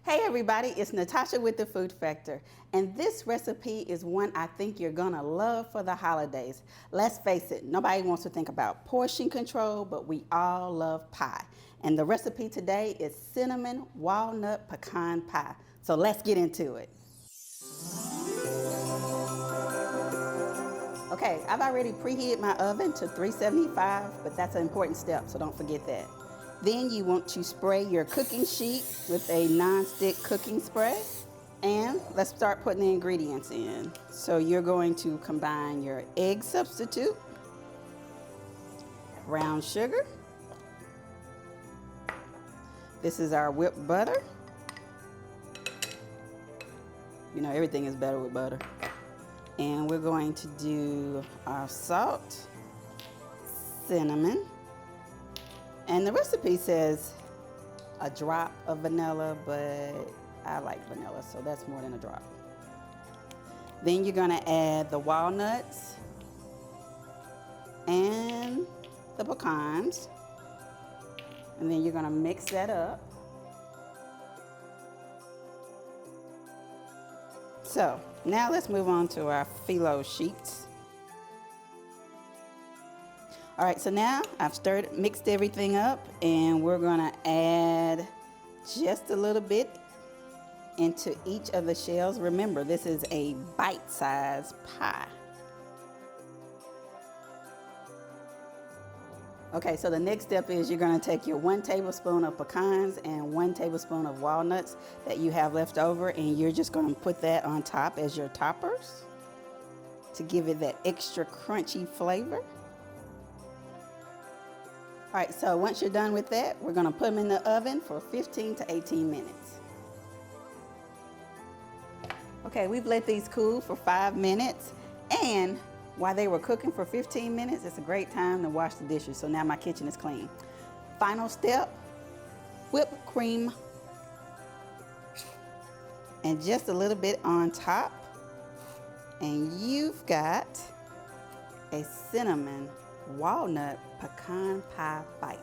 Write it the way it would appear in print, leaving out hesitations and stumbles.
Hey everybody, it's Natasha with the Food Factor, and this recipe is one I think you're gonna love for the holidays. Let's face it, nobody wants to think about portion control, but we all love pie. And the recipe today is cinnamon walnut pecan pie. So let's get into it. Okay, I've already preheated my oven to 375, but that's an important step, so don't forget that. Then you want to spray your cooking sheet with a non-stick cooking spray. And let's start putting the ingredients in. So you're going to combine your egg substitute, brown sugar. This is our whipped butter. You know, everything is better with butter. And we're going to do our salt, cinnamon. And the recipe says a drop of vanilla, but I like vanilla, so that's more than a drop. Then you're gonna add the walnuts and the pecans. And then you're gonna mix that up. So now let's move on to our filo sheets. All right, so now I've mixed everything up, and we're gonna add just a little bit into each of the shells. Remember, this is a bite-sized pie. Okay, so the next step is you're gonna take your 1 tablespoon of pecans and 1 tablespoon of walnuts that you have left over, and you're just gonna put that on top as your toppers to give it that extra crunchy flavor. All right, so once you're done with that, we're gonna put them in the oven for 15 to 18 minutes. Okay, we've let these cool for 5 minutes, and while they were cooking for 15 minutes, it's a great time to wash the dishes, so now my kitchen is clean. Final step, whipped cream, and just a little bit on top, and you've got a cinnamon walnut pecan pie bite.